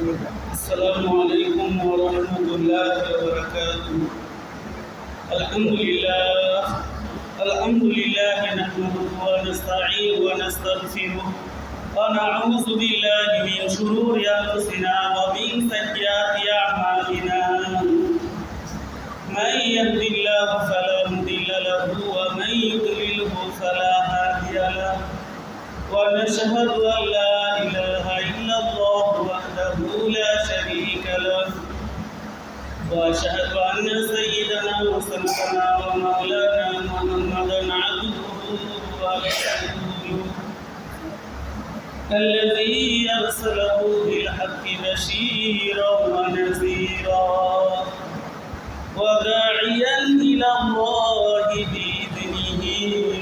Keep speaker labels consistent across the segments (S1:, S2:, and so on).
S1: السلام عليكم ورحمة الله وبركاته. الحمد لله نحمده ونستعينه ونستغفره ونعوذ بالله من شرور أنفسنا ومن سيئات أعمالنا. من يهد الله فلا مضل له ومن يضلله فلا هادي له ونشهد أن لا إله إلا الله وحده لا شريك له وأشهد أن سيدنا وسندنا ومولانا محمدا عبده ورسوله الذي أرسله بالحق بشيرا ونذيرا وداعيا إلى الله بإذنه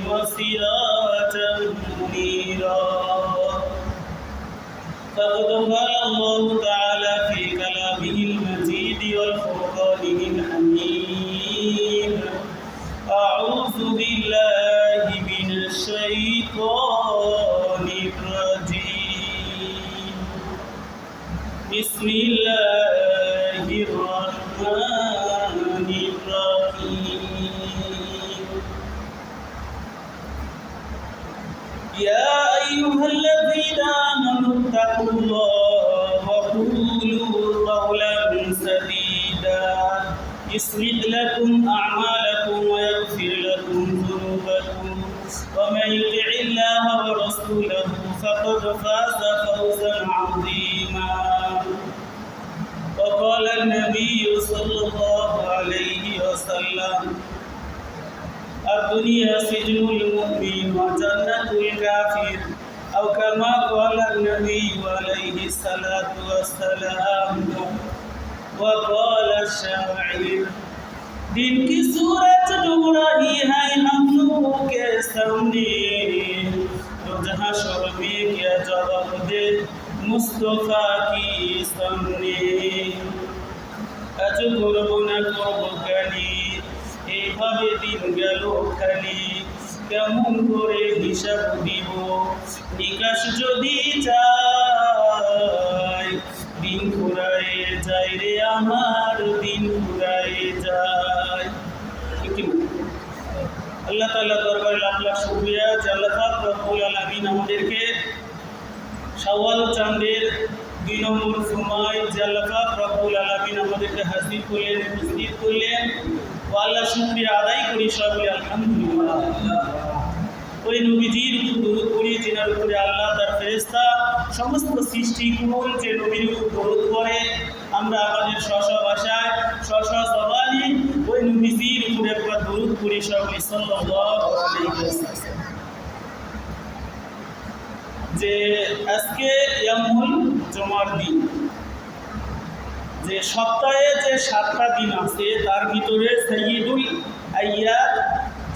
S1: وسراجا منيرا. فقد قال الله تعالى في كلامه المجيد والفرقان الحميد: أعوذ بالله من الشيطان الرجيم. بسم الله الرحمن الرحيم. يا أيها الذين آمنوا اتقوا الله وقولوا قولا سديدا يصلح لكم أعمالكم ويغفر لكم ذنوبكم ومن يطع الله ورسوله فقد فاز فوزا عظيما. وقال النبي صلى الله عليه وسلم: الدنيا سجن المؤمن وجنة الكافر، أو كما قال النبي عليه الصلاة والسلام. وقال الشاعر: दिन की सूरज डूब रही है हम लोगों के सामने, तो जहाँ शर्मी क्या जवाब दे मुस्तफा की सामने। আজ করবো না করবো খালি, এইভাবে দিন গেল খালি, কেমন করে হিসাব দিব নিকাশ যদি চাই। দিন ফুরায়ে যায় রে আমার, দিন ফুরায়ে যায়। আল্লাহ তাআলা দরবারে লাখ লাখ শুকরিয়া যে আল্লাহ পাক রব্বুল আলামিন আমাদেরকে শাওয়াল চাঁদের 2 নম্বর সময় যে আল্লাহ পাক রব্বুল আলামিন আমাদেরকে হাজির করলেন, উপস্থিত করলেন। ও আল্লাহ শুকরিয়া আদায় করি সকলে আলহামদুলিল্লাহ। ওই নবীজির উপর দরুদ পড়ি যিনার উপরে আল্লাহ তার ফেরেশতা সমস্ত সৃষ্টিকুল যে নবীর উপর দরুদ পড়ে, আমরা আমাদের স্ব ভাষায় স্ব জবানে ওই নবীজির উপরে একবার দরুদ পড়ি সকলে সাল্লাল্লাহু আলাইহি ওয়াসাল্লাম। যে আজকে ইয়ামুল জুমার দিন, যে সপ্তাহে যে 7টা দিন আছে তার ভিতরে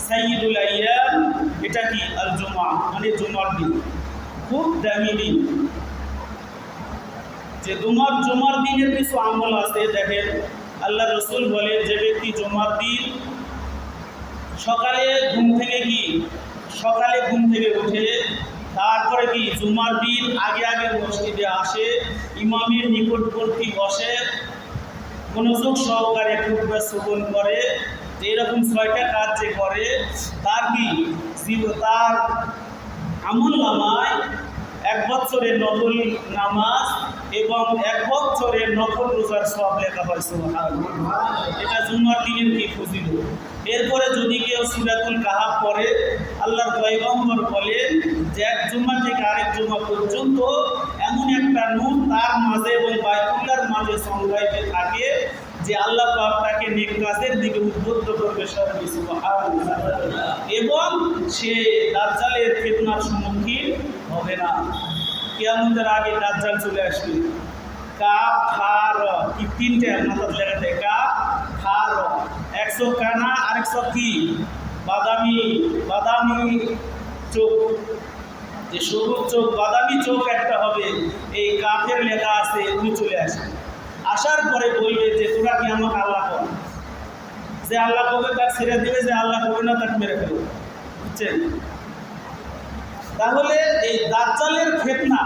S1: সাইয়্যিদুল আইয়াম এটা কি আল জুমা, মানে জুমার দিন, খুব দামি দিন। যে জুমার দিনের কিছু আমল আছে। দেখেন আল্লাহ রসুল বলেন, যে ব্যক্তি জুমার দিন সকালে ঘুম থেকে উঠে তারপরে কি জুমার দিন আগে মসজিদে আসে, ইমামের নিকটবর্তী বসে, মনোযোগ সহকারে খুতবা শ্রবণ করে, এরকম 6টা কাজ যে করে, তার কি তার আমল নামায় 1 বছরের নফল নামাজ এবং 1 বছরের নফল রোজার সওয়াব লেখা হয়। সুবহানাল্লাহ। এটা জুমার দিনের কি ফজিলত। এরপরে যদি কেউ সূরাতুল কাহাফ পড়ে, আল্লাহর পয়গম্বর বলেন যে এক জুমা থেকে আরেক জুমা পর্যন্ত এমন একটা নূর তার মাঝে এবং বাইতুল্লাহর মাঝে সংজ্ঞায়িত থাকে যে আল্লাহ পাক তাকে নেক কাজের দিকে উদ্বুদ্ধ করবে। সুবহানাল্লাহ। এবং সে দাজ্জালের ফিতনার সম্মুখীন হবে না। কিয়ামতের আগে দাজ্জাল চলে আসবে। কাফ খা র, কি 3টে মাথায় লেখা থাকে, কাফ খা র। 100 কানা আর 100 কি বাদামি চোখ, যে সবুজ চোখ, বাদামি চোখ একটা হবে। এই কাফের লেখা আছে, উনি চলে আসবে। আসার পরে বলবে যে তোরা কি আমাকে আল্লাহ কর। যে আল্লাহ কবে তার ছেড়ে দেবে, যে আল্লাহ কবে না তাকে মেরে ফেলবে। বুঝছেন? তাহলে এই দাজ্জালের ফিতনা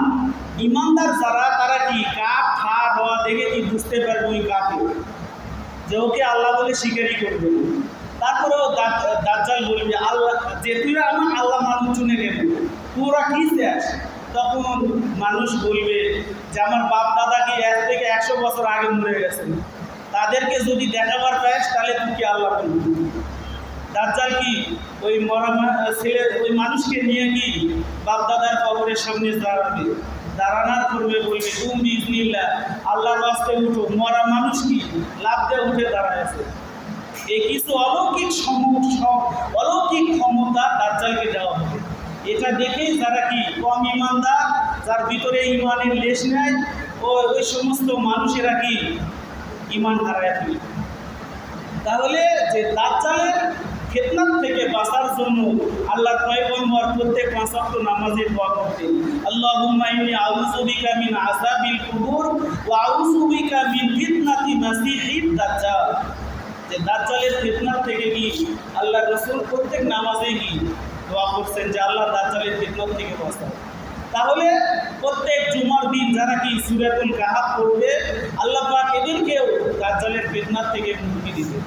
S1: ইমানদার যারা তারা কি কাফ খা র যে ওকে আল্লাহ বলে স্বীকারই করবে। তারপরেও দাজ্জাল বলবে আল্লাহ, যে তুই আমার আল্লাহ মানুষ চুনে গেল, তোরা কি চাস? তখন মানুষ বলবে যে আমার বাপ দাদা কি 1 থেকে 100 বছর আগে মরে গেছেন, তাদেরকে যদি দেখাবার পাস তাহলে তুই কি আল্লাহ বলবি? দাজ্জাল কি ওই মরা ছেলে ওই মানুষকে নিয়ে কি বাপ দাদার কবরের সামনে দাঁড়াবে, দাঁড়ানোর পূর্বে বলবে তুমি ইজনিল্লাহ আল্লাহর রাস্তে উঠো। মরা মানুষ কি লাফ দিয়ে উঠে দাঁড়ায় আছে। এই কিছু অলৌকিক ক্ষমতা দাজ্জালকে দেওয়া হবে। এটা দেখেই যারা কি কম ইমানদার, যার ভিতরে ইমানের লেশ নেয়, ওই সমস্ত মানুষেরা কি ইমান হারায় ফেলে। তাহলে যে দাজ্জালের ফিতনার থেকে বাঁচার জন্য আল্লাহর পয়গম্বর প্রত্যেক 5 ওয়াক্ত নামাজে দোয়া করতেন, আল্লাহুম্মা ইন্নী আউযু বিকা মিন আযাবিল কুবুর ওয়া আউযু বিকা মিন ফিতনাতি মাসিহিদ দাজ্জাল। যে দাজ্জালের ফিতনার থেকে কি আল্লাহর রাসূল প্রত্যেক নামাজে কি দোয়া করছেন যে আল্লাহ দাজ্জালের ফিতনার থেকে বাঁচাও। তাহলে প্রত্যেক জুমার দিন যারা কি সূরাতুল কাহফ পড়বে, আল্লাহ পাক এদেরকেও দাজ্জালের ফিতনার থেকে মুক্তি দিবে।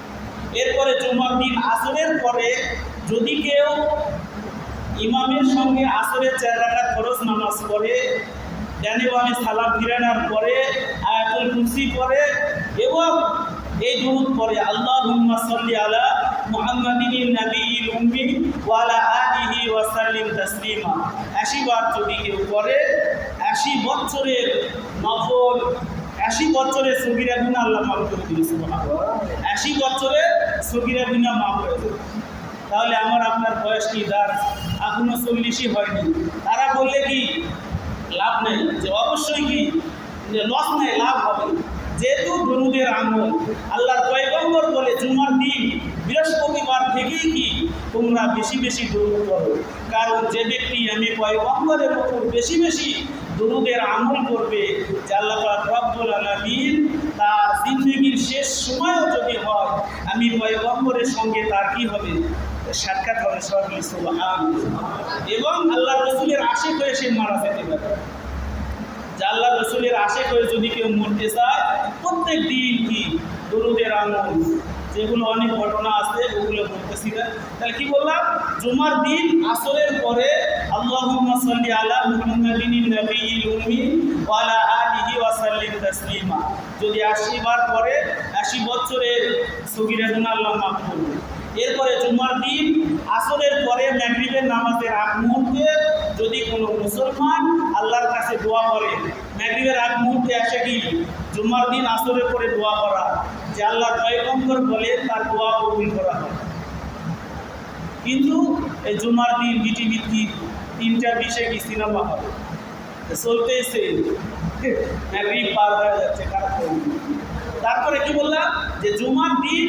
S1: এরপরে জুমার দিন আসরের পরে যদি কেউ ইমামের সঙ্গে আসরের 4 রাকাত ফরজ নামাজ পড়ে, ডানে বামে সালাম ফিরানোর পরে আয়াতুল কুরসি পড়ে এবং এই দুরূদ পড়ে আল্লাহুম্মা সাল্লি আলা মুহাম্মাদিন নাবিয়িল উম্মি ওয়া আলা আলিহি ওয়া সাল্লিম তাসলিমা 80 বার যদি কেউ পড়ে, 80 বছরের নফল, 80 বছরের সগীরা গুনাহ আল্লাহ মাফ করে দিবেন। সুবহানাল্লাহ, 80 বছরের সগীরা গুনাহ মাফ হয়ে যাবে। তাহলে আমার আপনার বয়স কি দাঁড় এখনো 40ই হয়নি, তারা বললে কি লাভ নেই, যে অবশ্যই কি যে লস নেই, লাভ হবে। যেহেতু দরুদের আমল, আল্লাহর পয়গম্বর বলে জুমার দিন বৃহস্পতিবার থেকেই কি তোমরা বেশি বেশি দরুদ করো, কারণ যে ব্যক্তি আমি পয়গম্বরের উপর বেশি বেশি দরুদের আমল করবে, যে আল্লাহ পাক রব্বুল আলামিন তার জিন্দেগির শেষ সময়ও যদি হয়, আমি পয়গম্বরের সঙ্গে তার কি হবে, সাক্ষাৎ হবে। সুবহানাল্লাহ। এবং আল্লাহ রাসূলের আশিক হয়ে সে মারা যেতে পারে। যে আল্লাহ রাসূলের আশিক হয়ে যদি কেউ মরতে চায়, প্রত্যেক দিন কি দরুদের আমল, যেগুলো অনেক ঘটনা আছে ওগুলো বলতেছি না। তাহলে কি বললাম, জুমার দিন আসরের পরে আল্লাহুম্মা সাল্লি আলা মুহাম্মাদিন নাবিয়িল উম্মি ওয়া আলা আলিহি ওয়া সাল্লিম তাসলিমা যদি 80 বার পরে 80 বছরের সগীরা গুনাহ আল্লাহ মাফ করবে। এরপরে জুমার দিন আসরের পরে মাগরিবের নামাজের আগ মুহূর্তে যদি কোনো মুসলমান আল্লাহর কাছে দোয়া করে, মাগরিবের আগ মুহূর্তে এসে কি জুমার দিন আসরের পরে দোয়া করা, যে আল্লাহর পয়গম্বর বলে তার দোয়া কবুল করা হয়। কিন্তু এই জুমার দিন বিটিভিত্তি 3:20 কি সিনেমা হবে চলতেছে, মাগরিব পার হয়ে যাচ্ছে। তারপরে কি বললাম, যে জুমার দিন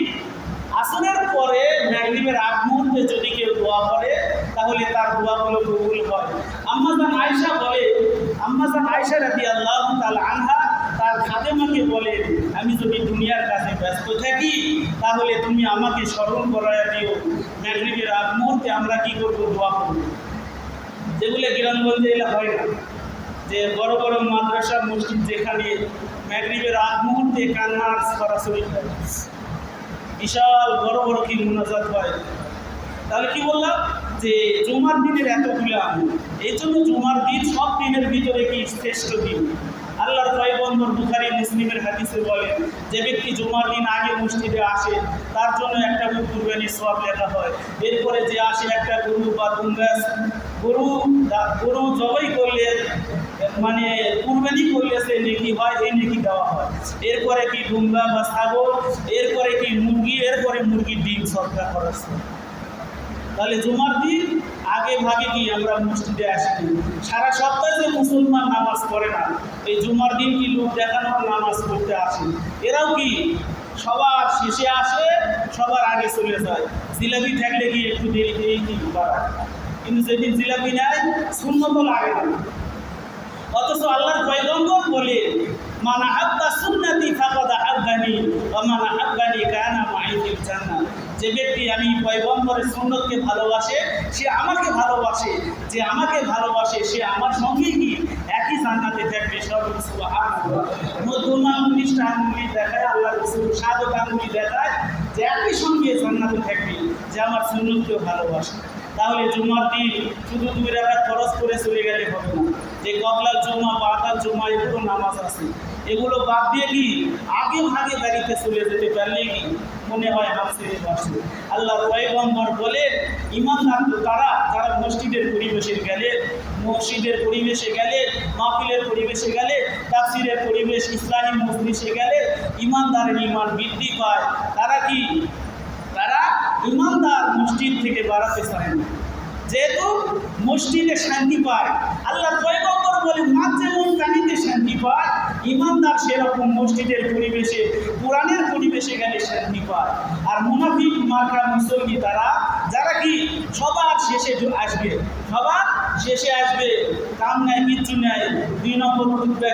S1: আসরের পরে মাগরিবের আগ মুহূর্তে যদি কেউ দোয়া করে, তাহলে তার দোয়াগুলো কবুল হয়। আম্মাজান আয়েশা রাদিয়াল্লাহু তাআলা আনহা তার খাদেমাকে বলে, আমি যদি দুনিয়ার কাছে ব্যস্ত থাকি তাহলে তুমি আমাকে স্মরণ করায় দিও, মাগরিবের আগ মুহূর্তে আমরা কি করব, দোয়া করব। যেগুলো গ্রামগঞ্জে এলে হয় না, যে বড় বড় মাদ্রাসা মসজিদ যেখানে মাগরিবের আগ মুহূর্তে কান্নার সরাসরি হয়, বিশাল বড় বড় কি মুনাজাত হয়। তাহলে কি বললাম, যে জুমার দিনের এতগুলো আমল, এই জন্য জুমার দিন সব দিনের ভিতরে কি শ্রেষ্ঠ দিন। আল্লাহর পয়গম্বর বুখারী মুসলিমের হাদিসে বলেন, যে ব্যক্তি জুমার দিন আগে মসজিদে আসে তার জন্য একটা কুরবানির সওয়াব লেখা হয়। এরপরে যে আসে একটা গরু বা গরু জবাই করলে, মানে কুরবানি করলে সে নেকি হয়, এই নেকি দেওয়া হয়। এরপরে কি ডুমরা বা ছাগল, এরপরে কি মুরগি, এরপরে মুরগির ডিম সরকার করা। তাহলে জুমার দিন আগে ভাগে কি আমরা মসজিদে আসি। সারা সপ্তাহে যে মুসলমান নামাজ পড়ে না, এই জুমার দিন কি লোক দেখানোর নামাজ পড়তে আসে। এরাও কি সবার শেষে আসে, সবার আগে চলে যায়। জিলাপি থাকলে কি একটু দেরি কি বাড়ায়, কিন্তু যেদিন জিলাপি নেয় সুন্নত লাগে না। অথচ আল্লাহর পয়গম্বর বলে, মান আহাব্বা সুন্নতি ফাকাদ আহাব্বানি ওয়া মান আহাব্বানি কানা মাই ফিল জান্নাহ। যে ব্যক্তি আমি পয়গম্বরের সুন্নতকে ভালোবাসে সে আমাকে ভালোবাসে, যে আমাকে ভালোবাসে সে আমার সঙ্গে কি একই জান্নাতে থাকবে। সব সুবহানাল্লাহ। মধ্যমা 19টা আঙ্গুলি দেখায় আল্লাহ রাসূল, সাদত আঙ্গুলি দেখায় যে একই সঙ্গে জান্নাতে থাকবে যে আমার সুন্নতকে ভালোবাসে। তাহলে জুমার দিন শুধু 2 রাকাত ফরজ করে চলে গেলে হবে না। যে কবলার জুমা, বাদার জুমা এগুলো নামাজ আছে, এগুলো বাদ দিয়ে কি আগে ভাগে বাড়িতে চলে যেতে পারলে কি মনে হয় হাফসিরে বসে। আল্লাহর পয়গম্বর বলেন ঈমানদার তো তারা যারা মসজিদের পরিবেশে গেলে, মাহফিলের পরিবেশে গেলে, তাফসিরের পরিবেশ, ইসলামী মজলিসে গেলে ঈমানদারের ঈমান বৃদ্ধি পায়। তারা কি? তারা ঈমানদার মসজিদ থেকে বাড়াতে চায় না, যেহেতু মসজিদে শান্তি পায়। আল্লাহর পয়গম্বর বলে মাছ যেমন পানিতে শান্তি পায়, ঈমানদার সেরকম মসজিদের পরিবেশে, কোরআনের পরিবেশে গেলে শান্তি পায়। আর মুনাফিক মার্কা মুসল্লি তারা, যারা কি সবার শেষে আসবে, কাম নাই কিচ্ছু নাই, 2 নম্বর খুতবা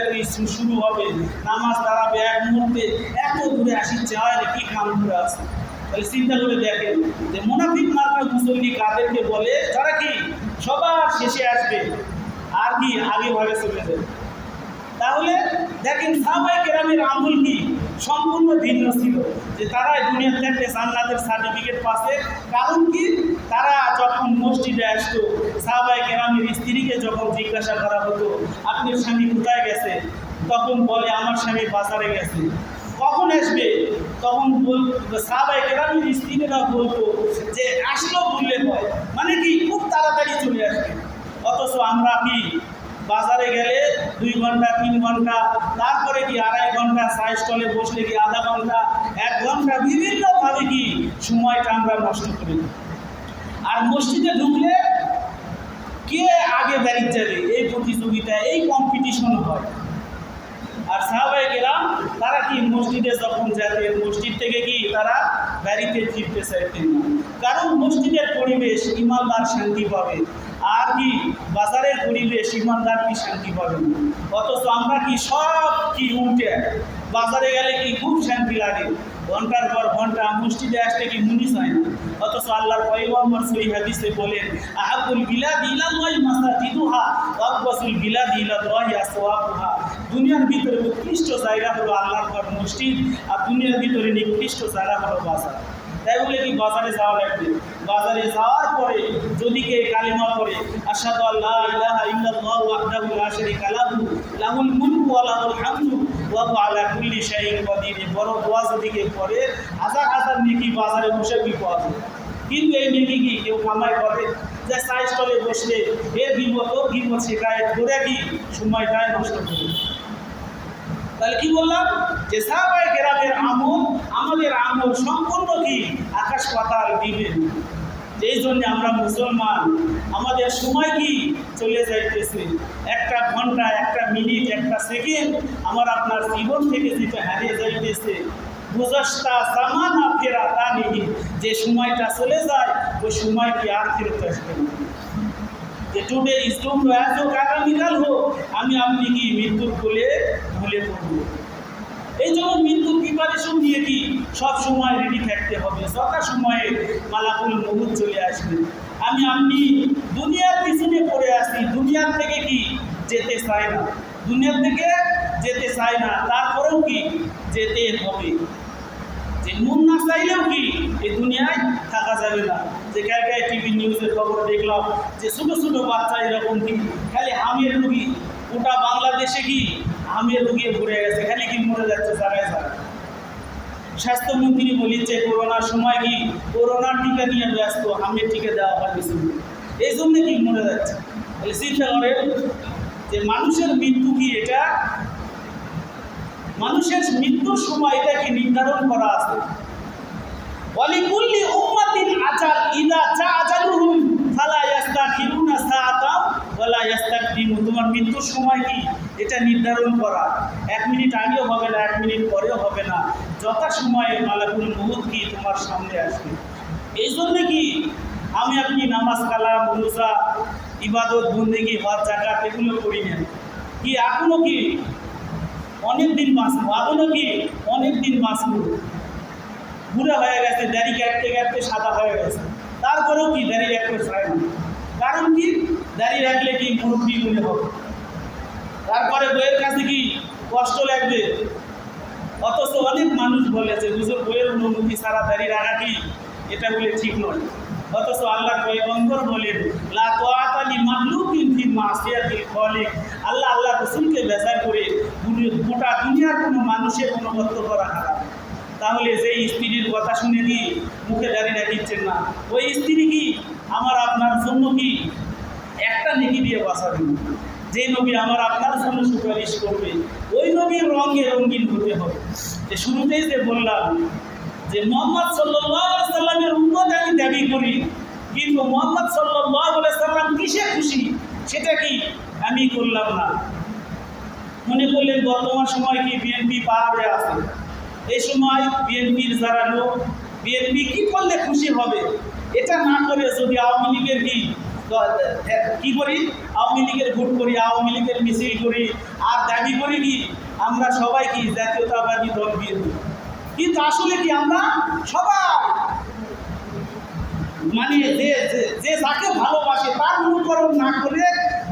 S1: শুরু হবে, নামাজ দাঁড়াবে এক মুহূর্তে, এত দূরে আসি চায় কি কাম করে আছে। তাহলে চিন্তা করে দেখেন যে মুনাফিক মার্কা মুসল্লি কাদেরকে বলে? যারা কি সবার শেষে আসবে আর কি আগে ভাগে চলে যাবে। তাহলে দেখেন সাহাবায়ে কেরামের আমল কি সম্পূর্ণ ভিন্ন ছিল, যে তারা দুনিয়া থেকে জান্নাতের সার্টিফিকেট পাচ্ছে। কারণ কি? তারা যখন মসজিদে আসতো, সাহাবায়ে কেরামের স্ত্রীকে যখন জিজ্ঞাসা করা হতো আপনার স্বামী কোথায় গেছে, তখন বলে আমার স্বামী বাজারে গেছে। কখন আসবে? তখন সাহাবায়ে কেরামের স্ত্রীরা বলতো যে আসলেও বললে হয়, মানে কি খুব তাড়াতাড়ি চলে আসবে। অথচ আমরা কি বাজারে গেলে 2 ঘন্টা 3 ঘন্টা, তারপরে কি 2.5 ঘন্টা, চায় স্টলে বসলে কি আধা ঘন্টা 1 ঘন্টা, বিভিন্নভাবে কি সময়টা আমরা নষ্ট করি। আর মসজিদে ঢুকলে কে আগে বেরিয়ে যাবে এই প্রতিযোগিতা, এই কম্পিটিশন হয়। আর সাহাবায়ে কেরাম তারা কি মসজিদে যখন যেতেন, মসজিদ থেকে কি তারা বাড়িতে ফিরতে চাইতেন না। কারণ মসজিদের পরিবেশ ঈমানদার শান্তি পাবে, আর কি বাজারের পরিবেশ ঈমানদার কি শান্তি পাবে না। অথচ আমরা কি সব কি উল্টে, বাজারে গেলে কি খুব শান্তি লাগে, ঘন্টার পর ঘন্টা, মসজিদে আসলে কি মনে চায় না। অথচ আল্লাহর পয়গম্বর সহিহ হাদিসে বলেন আহাবুল বিলাদি ইলাল্লাহি মাসাজিদুহা ওয়া আবগাসুল বিলাদি ইলাল্লাহি আসওয়াকুহা। দুনিয়ার ভিতরে উৎকৃষ্ট জায়গা হলো আল্লাহর ঘর মসজিদ, আর দুনিয়ার ভিতরে নিকৃষ্ট জায়গা হলো বাজার। তাই বলে কি বাজারে যাওয়া লাগবে? বাজারে যাওয়ার পরে যদি কে কালিমা পড়ে আশহাদু আল্লা ইলাহা ইল্লাল্লাহু ওয়াহদাহু লা শারীকা লাহু লাহুল মুলকু ওয়া লাহুল হামদু ওয়া হুয়া আলা কুল্লি শাইইন কাদির, বড় দোয়া যদি কে পড়ে হাজার হাজার নেকি বাজারে বসে কি পাওয়া যায়। কিন্তু এই নেকি কি কেউ কামাই করে? যে চায় স্টলে বসলে এ বিপদ ও বিপদ শেখায় করে কি সময়টাই নষ্ট করে। তাহলে কি বললাম যে সাহাবায়ে কেরামের আমল আমাদের আমল সম্পূর্ণ কি আকাশ পাতাল দিবেন। এই জন্য আমরা মুসলমান, আমাদের সময় কি চলে যাইতেছে, 1 ঘন্টা 1 মিনিট 1 সেকেন্ড আমার আপনার জীবন থেকে যেটা হারিয়ে যাইতেছে, গুজশতা জামানা ফেরাতা নেই, যে সময়টা চলে যায় ওই সময় কি আর ফেরত আসবে না। যে টুডে ইজ টুমরো, আজ হোক আগামীকাল হোক, আমি আপনি কি মৃত্যুর কোলে ঢলে পড়ব। এই জন্য মৃত্যুর প্রিপারেশন নিয়ে কি সব সময় রেডি থাকতে হবে। যথা সময়ে মালাকুল মউত চলে আসবে। আমি আপনি দুনিয়ার পিছনে পড়ে আসি, দুনিয়ার থেকে কি যেতে চাই না, তারপরেও কি যেতে হবে। যে মন না চাইলেও কি এই দুনিয়ায় থাকা যাবে না। যে কালকে টিভি নিউজের খবর দেখলাম যে ছোটো ছোটো বাচ্চা এরকম কি খালি হামের রুগী, গোটা বাংলাদেশে কি হামের রুগী ঘুরে গেছে, খালি কি মরে যাচ্ছে জায়গায়। স্বাস্থ্যমন্ত্রী বলিচ্ছে করোনার সময় কি করোনার টিকা নিয়ে ব্যস্ত, হামের টিকা দেওয়া হয়নি, এই জন্য কি মরে যাচ্ছে। তাহলে চিন্তা করেন যে মানুষের মৃত্যু কি, এটা মানুষের মৃত্যুর সময় এটা কি নির্ধারণ করা আছে। ওয়ালিকুল্লি উম্মাতিন আজাল ইযা জা আজালুহুম ফালা ইস্তাখিরুনা সাআতাম ওয়ালা ইস্তাকদিমুন। তোমার মৃত্যুর সময় কি এটা নির্ধারণ করা, 1 মিনিট আগেও হবে না, 1 মিনিট পরেও হবে না, যথা সময়ে মালাকুল মউত কি তোমার সামনে আসবে। এই জন্য কি আমি আপনি নামাজ কালাম রোজা ইবাদত বন্দেগী হজ যাকাত এগুলো করি না, কি এখনো কি অনেক দিন বাঁচবো, বুড়া হয়ে গেছে, দাড়ি কাটতে কাটতে সাদা হয়ে গেছে, তারপরেও কি দাড়ি রাখতে চায় না। কারণ কি দাড়ি রাখলে কি মুরব্বী মনে হবে, তারপরে বইয়ের কাছে কি কষ্ট লাগবে। অথচ অনেক মানুষ বলে যে হুজুর বইয়ের অনুমতি ছাড়া দাঁড়িয়ে রাখা কি এটা বলে ঠিক নয়। অথচ আল্লাহর পয়গম্বর বলেন লা তাআতা লিমাখলুকিন ফি মাসিয়াতিল খালিক। আল্লাহ রাসূলকে বেজার করে গোটা দুনিয়ার কোনো মানুষের কোনো বক্তব্য রাখা না। তাহলে যেই স্ত্রীর কথা শুনে কি মুখে দাঁড়িয়ে রাখিচ্ছেন না, ওই স্ত্রী কি আমার আপনার জন্য কি একটা নেকি দিয়ে বাঁচাবেন। যে নবী আমার আপনার জন্য সুপারিশ করবে ওই নবীর রঙে রঙিন হতে হবে। যে শুরুতেই যে বললাম যে মুহাম্মদ সাল্লাল্লাহু আলাইহি সাল্লামের উম্মত আমি দাবি করি, কিন্তু মুহাম্মদ সাল্লাল্লাহু আলাইহি সাল্লাম কিসে খুশি সেটা কি আমি করলাম না। মনে করলেন বর্তমান সময় কি বিএনপি পাহাড়ে আছে, এই সময় বিএনপির যারা লোক বিএনপি কি করলে খুশি হবে এটা না করে যদি আওয়ামী লীগের কি করি, আওয়ামী লীগের ভোট করি, আওয়ামী লীগের মিছিল করি আর দাবি করি কি আমরা সবাই কি জাতীয়তাবাদী দল বিএনপি, কিন্তু আসলে কি আমরা সবাই মানে যে যাকে ভালোবাসে তার অনুকরণ না করে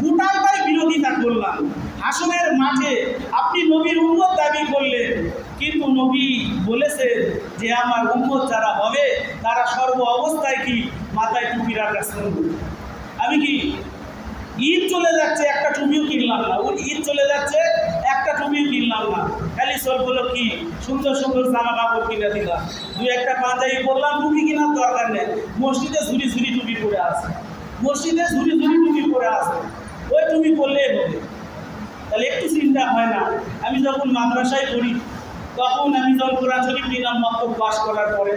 S1: গোটাটাই বিরোধিতা করলাম। হাসরের মাঠে আপনি নবীর উম্মত দাবি করলেন, কিন্তু নবী বলেছেন যে আমার উম্মত যারা হবে তারা সর্ব অবস্থায় কি মাথায় টুপি রাখা শুনবে। আমি কি ঈদ চলে যাচ্ছে একটা টুপিও কিনলাম না, ওই ঈদ চলে যাচ্ছে একটা টুপিও কিনলাম না, খালি সব হলো কি সুন্দর সুন্দর জামা কাপড় কিনে দিলাম, দুই একটা পাঞ্জাবি পরলাম, টুপি কেনার দরকার নেই। মসজিদে ঝুড়ি ঝুড়ি টুপি পরে আছে, মসজিদে ঝুড়ি ঝুড়ি টুপি পরে আছে, ওই টুপি পরলেই হবে। তাহলে একটু চিন্তা হয় না। আমি যখন মাদ্রাসায় পড়ি তখন আমি যখন কোরআন শরীফ নিলাম মক্তব পাস করার পরে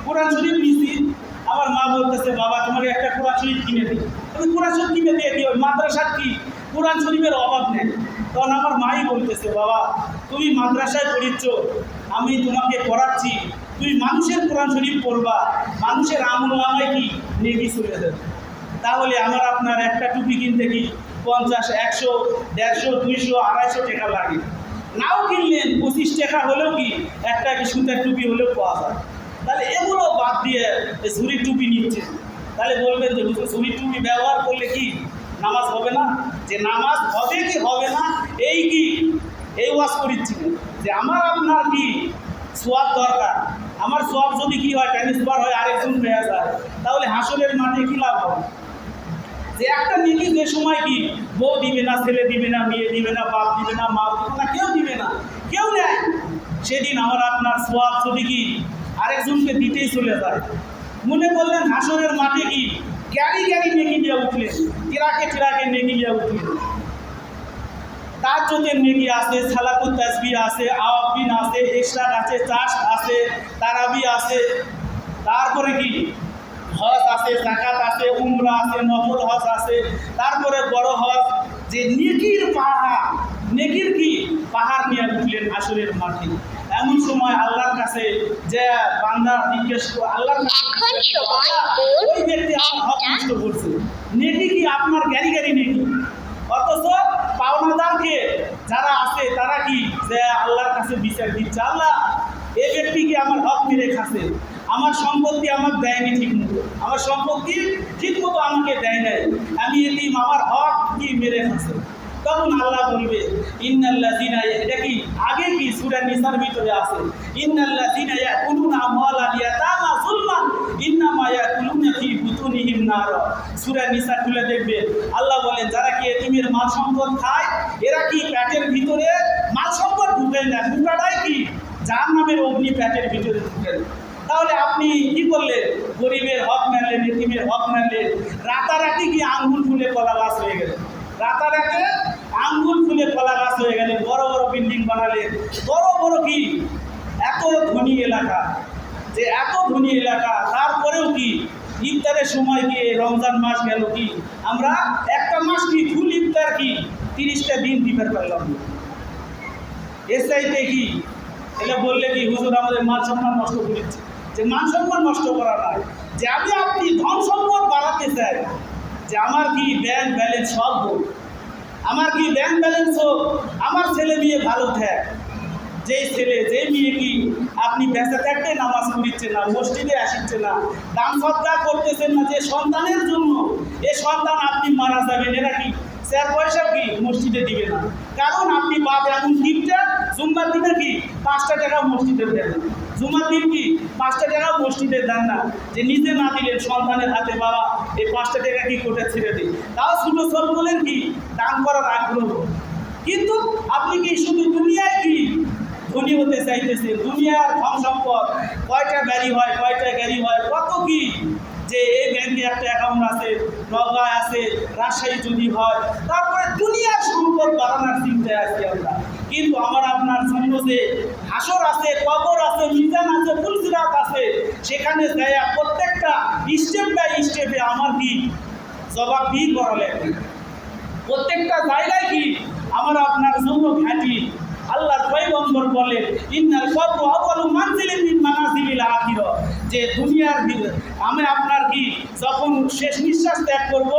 S1: কোরআন শরীফ নিছি, আমার মা বলতেছে বাবা তোমার একটা কোরআন শরীফ কিনে দিই। আমি কোরআন শরীফ কিনে দিয়ে দিই, মাদ্রাসার কি কোরআন শরীফের অভাব নেই। তখন আমার মাই বলতেছে বাবা তুমি মাদ্রাসায় পড়িচ্ছ, আমি তোমাকে পড়াচ্ছি, তুমি মানুষের কোরআন শরীফ পড়বা, মানুষের আমল নামায় কি নেকি চলে যাবে। তাহলে আমার আপনার একটা টুপি কিনতে কি 50, 100, 150, 200, 250 টাকা লাগে। নাও কিনলেন 25 টাকা হলেও কি একটা কি সুতার টুপি হলেও পাওয়া যায়। তাহলে এগুলো বাদ দিয়ে ঝুড়ির টুপি নিচ্ছে, তাহলে বলবেন যে ঝুড়ির টুপি ব্যবহার করলে কি নামাজ হবে না? যে নামাজ হবে কি হবে না এই কি এই ওয়াজ করিচ্ছি যে আমার আপনার কি সোয়াব দরকার। আমার সোয়াব যদি কি হয় ট্রান্সফার হয় আরেকজন পেয়ে যায়, তাহলে হাসরের মাঠে কি লাভ হবে? যে একটা নেকি যে সময় কি বউ দিবে না, ছেলে দিবে না, মেয়ে দিবে না, বাপ দিবে না, মা দিবে না, কেউ দিবে না, কেউ নেয়, সেদিন আমার আপনার সোয়াব যদি কি আরেকজনকে দিতেই চলে যায়। মনে করলেন হাসরের মাঠে কি গ্যারি গ্যারি নেকি দিয়ে উঠলেন, ট্রাকে ট্রাকে নেকি দিয়ে উঠলেন। তার যদি নেকি আছে, সালাতুত তাসবিহ আছে, আওয়াবিন আছে, ইশরাক আছে, চাষ আছে, তারাবি আছে, তারপরে কি হজ আছে, যাকাত আছে, উমরা আছে, নফল হজ আছে, তারপরে বড় হজ, যে নেকির পাহাড়, নেকির কি পাহাড় নিয়ে উঠলেন হাসরের মাঠে। এমন সময় আল্লাহর কাছে যে বান্দা জিজ্ঞেস করে আল্লাহর কাছে ওই ব্যক্তি আমার হক নষ্ট করছে, নেকি কি আপনার গ্যারি গ্যারি নেকি, অথচ পাওনাদারকে যারা আছে তারা কি যে আল্লাহর কাছে বিচার দিচ্ছে, আল্লাহ এই ব্যক্তি কি আমার হক মেরে খাচ্ছে, আমার সম্পত্তি আমাকে দেয়নি ঠিক মতো, আমার সম্পত্তি ঠিক মতো আমাকে দেয় নাই, আমি এটি আমার হক কি মেরে খাচ্ছে। তখন আল্লাহ বলবে ইন্নাল্লাযিনা, এটা কি আগে কি সূরা নিসার ভিতরে আছে, ইন্নাল্লাযিনা ইয়াকুলুনা আমওয়ালাল ইয়াতামা যুলমান ইন্নামা ইয়াকুলুনা ফি বুতুনিহিম নার। সূরা নিসা খুলে দেখবে আল্লাহ বলেন যারা কি এতিমের মাল সম্পদ খায় এরা কি পেটের ভিতরে মাল সম্পদ ঢুকায় না, ঢুকাটাই কি জাহান্নামের অগ্নি পেটের ভিতরে ঢুকায়। তাহলে আপনি কি করলেন? গরিবের হক মানলেন, এতিমের হক মানলেন, রাতারাতি কি আঙ্গুল ফুলে কলা গাছ হয়ে গেলেন, রাতারাতি আঙ্গুল ফুলে কলা গাছ হয়ে গেলেন, বড় বড় বিল্ডিং বানালেন, বড় বড় কি এত ধনী এলাকা, যে এত ধনী এলাকা, তারপরেও কি ইফতারের সময় কি রমজান মাস গেল কি আমরা একটা মাস কি ফুল ইফতার কি 30টা দিন দিতে পারলাম, এর চাইতে কি এটা বললে কি হুজুর আমাদের মান সম্মান নষ্ট করেছে। যে মান সম্মান নষ্ট করা নয়, যে আমি আপনি ধন সম্পদ বাড়াতে চাই, যে আমার কি ব্যাংক ব্যালেন্স সব হোক, আমার কি ব্যাংক ব্যালেন্স হোক, আমার ছেলে মেয়ে ভালো থাক, যেই ছেলে যেই মেয়ে কি আপনি বেঁচে থাকতে নামাজ পড়িচ্ছেন না, মসজিদে আসিচ্ছে না, দান সদকা করতেছেন না, যে সন্তানের জন্য এ সন্তান আপনি মারা যাবেন, এরা কি স্যার পয়সা কি মসজিদে দিবে না, কারণ আপনি বাপ এমন টিপটা জুম্মার দিনে কি 5টা টাকা মসজিদে দেন না, জুমার দিন কি 5টা টাকা মসজিদে দেন না, যে নিজে না দিলেন সন্তানের হাতে বাবা এই 5টা টাকা কি কোটে ছেড়ে দিই, তাও ছোটো ছোট বলেন কি দান করার আগ্রহ। কিন্তু আপনি কি শুধু দুনিয়ায় কি ধনী হতে চাইতেছে, দুনিয়ার ধন সম্পদ, কয়টা গাড়ি হয়, কয়টা গাড়ি হয়, কত কি, যে এই ব্যাংকে একটা অ্যাকাউন্ট আছে, নগাঁয় আছে, রাজশাহী যদি হয়, তারপরে দুনিয়ার সম্পদ বাড়ানোর চিন্তায় আছি আমরা। কিন্তু আমার আপনার জন্য যে হাসর আছে, কবর আছে, মিজান আছে, ফুলসিরাত আছে, সেখানে যায় প্রত্যেকটা স্টেপ বাই স্টেপে আমার কি জবাবদিহি করা লাগবে। প্রত্যেকটা জায়গায় কি আমার আপনার জন্য ঘাঁটি। আল্লাহর পয়গম্বর বলেন ইন্নাল কবর আউয়ালু মানজিলিন মিন মানাজিলিল আখিরা, যে দুনিয়ার আমি আপনার কি যখন শেষ নিঃশ্বাস ত্যাগ করব,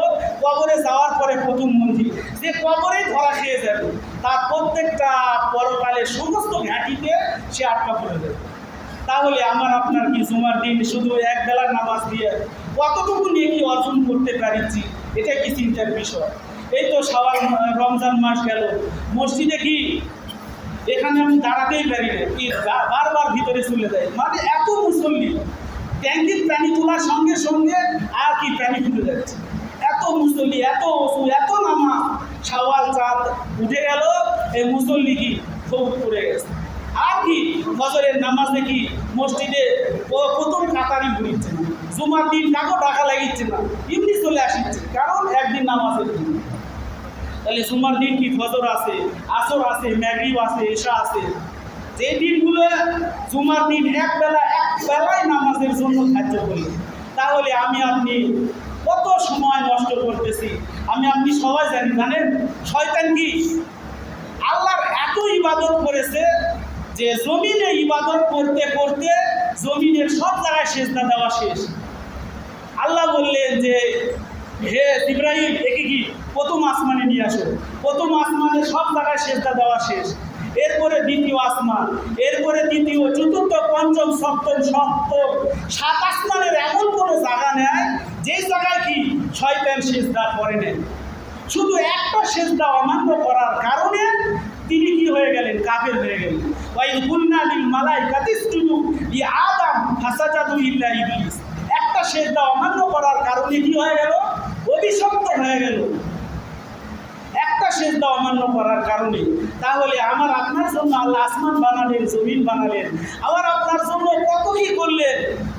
S1: কবরে যাওয়ার পরে প্রথম মন্দির, যে কবরেই ধরা খেয়ে যাবে, তার প্রত্যেকটা পরকালের সমস্ত ঘাঁটিতে সে আটকা পড়ে যাবে। তাহলে আমার আপনার কি জুমার দিন শুধু এক বেলার নামাজ দিয়ে কতটুকু নেকি অর্জন করতে পারছি, এটা কি চিন্তার বিষয়। এই তো শাওয়াল রমজান মাস গেল, মসজিদে কি এখানে আমি দাঁড়াতেই পারি না, কি বারবার ভিতরে চলে যায়, মানে এত মুসল্লি, ট্যাঙ্কির পানি তোলার সঙ্গে সঙ্গে আর কি পানি খুলে যাচ্ছে, এত মুসল্লি, এত ওষু, এত নামাজ। শাওয়াল চাঁদ উঠে গেল, এই মুসল্লি কি সবুজ পড়ে গেছে। আর কি ফজরের নামাজে কি মসজিদে প্রথম কাতারি ঘুরিচ্ছে না, জুমার দিন কাকো টাকা লাগিচ্ছে না, এমনি চলে আসিচ্ছে, কারণ একদিন নামাজের দিন। তাহলে জুমার দিন কি ফজর আছে, আসর আছে, মাগরিব আছে, এশা আছে, যে দিনগুলো জুমার দিন এক বেলায় নামাজের জন্য ধার্য করি, তাহলে আমি আপনি কত সময় নষ্ট করতেছি। আমি আপনি সবাই জানেন শয়তান কি আল্লাহর এত ইবাদত করেছে যে জমিনে ইবাদত করতে করতে জমিনের সব জায়গায় সেজদা দেওয়া শেষ। আল্লাহ বললেন যে হে ইব্রাহিম, একে কি প্রথম আসমানে নিয়ে আসো, প্রথম আসমানে সব জায়গায় সেজদা দেওয়া শেষ, এরপরে দ্বিতীয় আসমান, এরপরে তৃতীয়, চতুর্থ, পঞ্চম, সপ্তম, 7 আসমানের এমন কোনো জায়গা নেয় যেই জায়গায় কি শয়তান সেজদা করে নেন। শুধু একটা সেজদা অমান্য করার কারণে তিনি কি হয়ে গেলেন, কাফের হয়ে গেলেন। ওয়াইদ কুলনা লিল মালাইকাতি ইসজুদু লিআদম ফাসাজাদু ইল্লা ইবলিস, একটা সেজদা অমান্য করার কারণে কি হয়ে গেল, অভিশপ্ত হয়ে গেল, একটা সেজদা অমান্য করার কারণে। তাহলে আমার আপনার জন্য আল্লাহ আসমান বানালেন, জমিন বানালেন, আমার আপনার জন্য কত কি করলেন,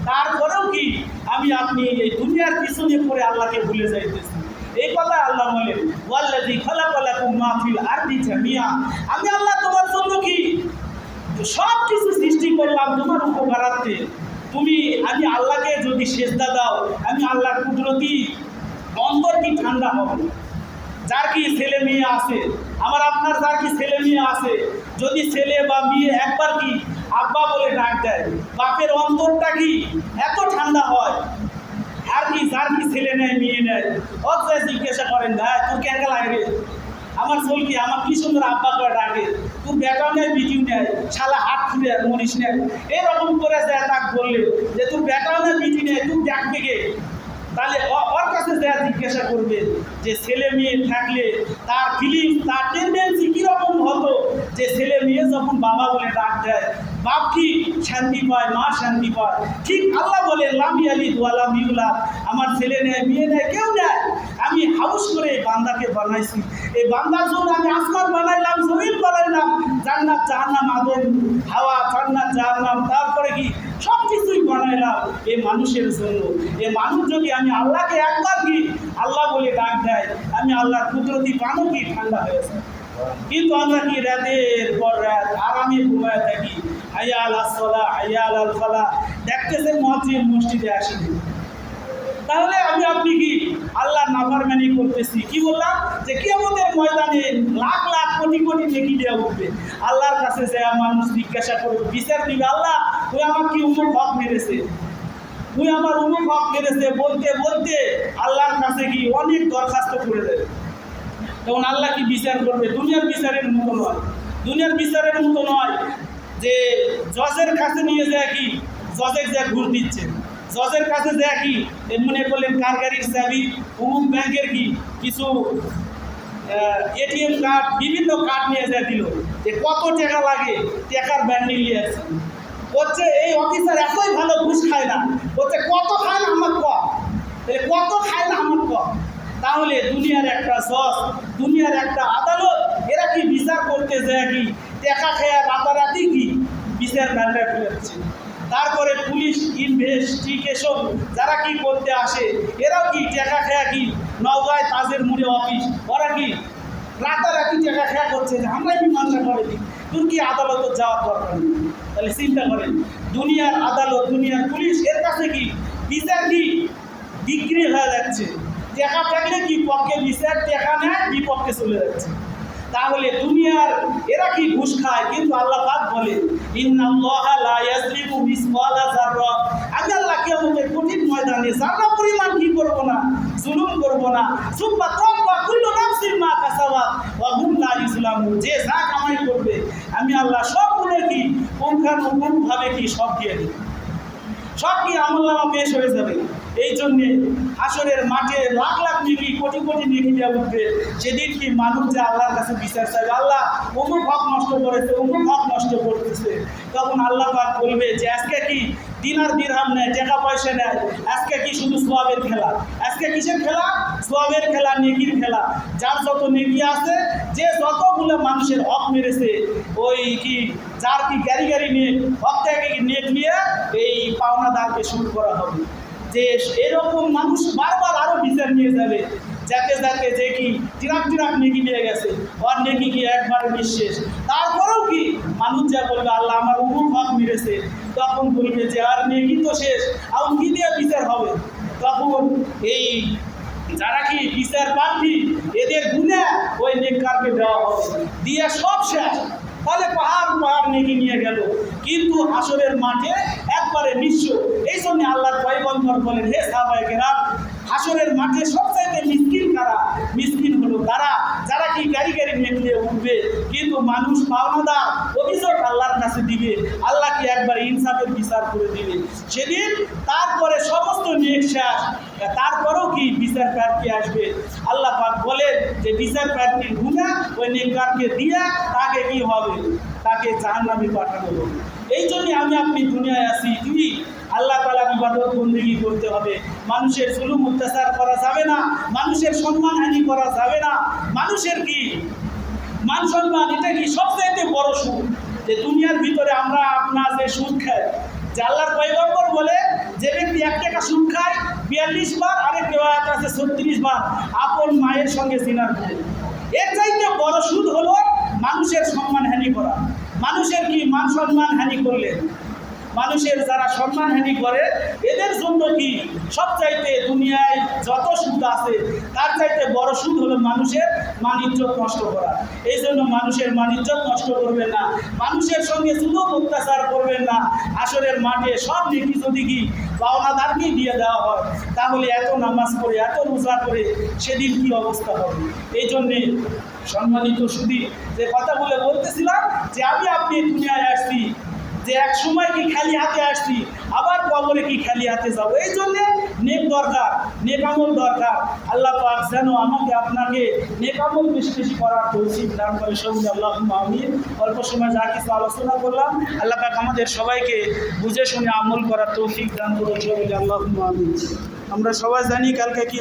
S1: তারপরেও কি আমি আপনি এই দুনিয়ার পিছনে পড়ে আল্লাহকে ভুলে যাইতেছি। এই কথা আল্লাহ বলেন ওয়াল্লাযী খালাকা লাকুম মা ফিল আরদি জামিআ, আমি আল্লাহ তোমার জন্য কি সব কিছু সৃষ্টি করলাম তোমার উপকারার্থে। আমি আল্লাহকে যদি সেজদা দাও, আমি আল্লাহর কুদরতি অন্তর কি ঠান্ডা হবে। যার কি ছেলে মেয়ে আছে, আমার আপনার যার কি ছেলে মেয়ে আছে, যদি ছেলে বা মেয়ে একবার কি আব্বা বলে ডাক দেয়, বাপের অন্তরটা কি এত ঠান্ডা হয়। আর কি যার কি ছেলে নেয় মেয়ে নেয়, অতএব জিজ্ঞাসা করেন ভাই তোর কেন লাগে, আমার চল কি আমার কি সুন্দর আব্বা করে ডাকে, তোর বেটাও নেয় বিটিও নেয়, শালা হাত খুলে মরিস নেয়, এরকম করে যায় তাকে বললে যে তোর বেটাও নেয় বিটি নেয়, তুই ডাকবে গে। তাহলে ওর কাছে যা জিজ্ঞাসা করবে যে ছেলে মেয়ে থাকলে তার ফিলিংস, তার টেন্ডেন্সি কীরকম হতো, যে ছেলে মেয়ে যখন বাবা বলে ডাক দেয়, বাপ কি শান্তি পায়, মা শান্তি পায়। ঠিক আল্লাহ বলে লাম ইয়ালিদ ওয়া লাম ইউলাদ, আমার ছেলে নেয় মেয়ে নেয় কেউ নেয়, আমি হাউস করে এই বান্দাকে বানাইছি, এই বান্দার জন্য আমি আসমান বানাইলাম, জমিন বানাইলাম, জান্নাত জাহান্নাম, আগুন হাওয়া, জান্নাত জাহান্নাম, তারপরে কি সব কিছুই বানাইলাম এই মানুষের জন্য। এই মানুষ যদি আমি আল্লাহকে একবার কি আল্লাহ বলে ডাক দেয়, আমি আল্লাহর কুদরতি পানও কি ঠান্ডা হয়েছে। কিন্তু আমরা কি রাতের পর রাত আরামে ঘুমায় থাকি, হাইয়া আলাস সালাহ, হাইয়া আলাল ফালাহ, দেখতেছেন মুয়াজ্জিন মসজিদে আসেনি। তাহলে আমি আপনি কি আল্লাহর নাফরমানি করতেছি। কি বললাম যে কিয়ামতের ময়দানে লাখ লাখ কোটি কোটি নেকি দেওয়া উঠবে, আল্লাহর কাছে যায় মানুষ জিজ্ঞাসা করবে, বিচার দিবে, আল্লাহ ওই আমার কি উমুক হক মেরেছে, ওই আমার উমুক হক মেরেছে, বলতে বলতে আল্লাহর কাছে কি অনেক দরখাস্ত করে দেবে। তখন আল্লাহ কি বিচার করবে, দুনিয়ার বিচারের মতো নয়, দুনিয়ার বিচারের মতো নয় যে জজের কাছে নিয়ে যায় কি জজের যা ঘুষ দিচ্ছে, জজের কাছে যায় কি মনে করলেন কার গাড়ির চাবি, অমুক ব্যাংকের কি কিছু এটিএম কার্ড বিভিন্ন কার্ড নিয়ে যা দিল, যে কত টাকা লাগে টাকার ব্যান্ডিল নিয়ে আসছে। হচ্ছে এই অফিসার এতই ভালো ঘুষ খায় না, হচ্ছে কত খায় না আমার কম, কত খায় না আমার কম। তাহলে দুনিয়ার একটা জজ, দুনিয়ার একটা আদালত, এরা কি বিচার করতে যায় কি টাকা খেয়ে রাতারাতি কি বিচার ম্যান্ডেট ফেলেছে। তারপরে পুলিশ ইনভেস্টিগেশন যারা কি করতে আসে, এরাও কি টাকা খেয়া কি নওগাঁয় তাজের মুড়ে অফিস, ওরা কি রাতারাতি টাকা খেয়া করছে যে আমরাই মীমাংসা করে দিই, তোর কি আদালতে যাওয়ার দরকার নেই। তাহলে চিন্তা করেন, দুনিয়ার আদালত, দুনিয়ার পুলিশ, এর কাছে কি বিচার কি বিক্রি হয়ে যাচ্ছে। টাকা থাকলে কি পক্ষে বিচার, টাকা নেয় বিপক্ষে চলে যাচ্ছে। তাহলে দুনিয়ার এরা কি ঘুষ খায়, কিন্তু আল্লাহ পাক বলে ইন্নাল্লাহা লা ইয়াজলিমু মিসকালা যাররা, আমি আল্লাহ কিয়ামতের কঠিন ময়দানে যারা পরিমাণ কি করব না, জুলুম করব না। সুম্মা তাওবা কুল্লু নাফসিন মা কাসাবাত ওয়া হুম লা ইউজলামুন, যে যা কামাই করবে আমি আল্লাহ সবগুলো কি পুঙ্খানুপুঙ্খভাবে কি সব দিয়ে দিই, সব কি আমলনামা পেশ হয়ে যাবে। এই জন্যে হাসরের মাঠে লাখ লাখ নেকি, কোটি কোটি নেকি দেওয়া উঠবে। সেদিন কি মানুষ যে আল্লাহর কাছে বিচার চাইবে, আল্লাহ অমুক হক নষ্ট করেছে, অমুক হক নষ্ট করতেছে, তখন আল্লাহ পাক বলবে যে আজকে কি দিনার দিরহাম নেয়, টাকা পয়সা নেয়, আজকে কি শুধু সোয়াবের খেলা। আজকে কিসের খেলা? সোয়াবের খেলা, নেকির খেলা। যার যত নেকি আছে, যে যতগুলো মানুষের হক মেরেছে, ওই কি যার কি গাড়ি গাড়ি নিয়ে হক থেকে নেক নিয়ে এই পাওনাদারকে শুরু করা হবে। যে এরকম মানুষ বারবার আরো বিচার নিয়ে যাবে, যাতে যাতে যে কি চিরাক নেকি নিয়ে গেছে, ওর নেকি কি একবারে নিঃশেষ। তারপরেও কি মানুষ যা বলবে আল্লাহ আমার অমুক হক মেরেছে, তখন বলবে যে আর নেকি তো শেষ, আর কি দিয়ে বিচার হবে। তখন এই যারা কি বিচার প্রার্থী, এদের গুণে ওই নেককারকে দেওয়া হবে, দিয়ে সব শেষ। ফলে পাহাড় পাহাড় নেকি নিয়ে গেল, কিন্তু হাসরের মাঠে একবারে নিঃস্ব। এই জন্য আল্লাহর পয়গম্বর বলেন, হে সাহাবায়ে কেরাম, হাসরের মাঠে সবচাইতে মিসকিন কারা? মিসকিন হলো তারা যারা কি গাড়ি গাড়ি নেক নিয়ে উঠবে, কিন্তু মানুষ পাওনাদার অভিযোগ আল্লাহর কাছে দিবে, আল্লাহ কি একবার ইনসাফের বিচার করে দিবে সেদিন। তারপরে সমস্ত নেক শেষ, তারপরেও কি বিচার প্রার্থী আসবে। আল্লাহ পাক বলেন যে বিচার প্রার্থীর গুণা ওই নেককারকে দিয়ে তাকে কি হবে, তাকে জাহান্নামে পাঠানো হবে। এই জন্যে আমি আপনি দুনিয়ায় আসি, তুই আল্লাহ তাআলার ইবাদত বন্দেগী করতে হবে। মানুষের জুলুম অত্যাচার করা যাবে না, মানুষের সম্মানহানি করা যাবে না। মানুষের কি মান সম্মান, এটা কি সবচাইতে বড় সুদ। যে দুনিয়ার ভিতরে আমরা আপনার যে সুদ খাই, যে আল্লাহর পয়গম্বর বলে যে ব্যক্তি 1 টাকা সুদ খায় 42 বার, আরেক রিওয়ায়াত আছে 36 বার আপন মায়ের সঙ্গে জিনা করে। এর চাইতে বড় সুদ হলো মানুষের সম্মানহানি করা। মানুষের কি মান সম্মান হানি করলে, মানুষের যারা সম্মানহানি করে, এদের জন্য কি সবচাইতে দুনিয়ায় যত সুদ আছে তার চাইতে বড় সুদ হলো মানুষের মান ইজ্জত নষ্ট করা। এই জন্য মানুষের মান ইজ্জত নষ্ট করবেন না, মানুষের সঙ্গে জুলুম অত্যাচার করবেন না। আসরের মাঠে সব নেকি যদি কি পাওনাদারকেই দিয়ে দেওয়া হয়, তাহলে এত নামাজ পড়ে, এত রোজা করে সেদিন কি অবস্থা হবে। এই জন্যে সম্মানিত সুধী, যে কথাগুলো বলতেছিলাম, যে আমি আপনি দুনিয়ায় আসছি, যে এক সময় কি খালি হাতে আসছি, আবার কবরে কি খালি হাতে যাবো। এই জন্যে নেক দরকার, নেক আমল দরকার। আল্লাহ পাক যেন আমাকে আপনাকে নেক আমল বেশি বেশি করার তৌফিক দান করে। সঙ্গে আল্লাহুম্মা আমিন। অল্প সময় যা কিছু আলোচনা করলাম, আল্লাহ পাক আমাদের সবাইকে বুঝে শুনে আমল করার তৌফিক দান করে। সঙ্গে আল্লাহুম্মা আমিন। আমরা সবাই জানি কালকে কি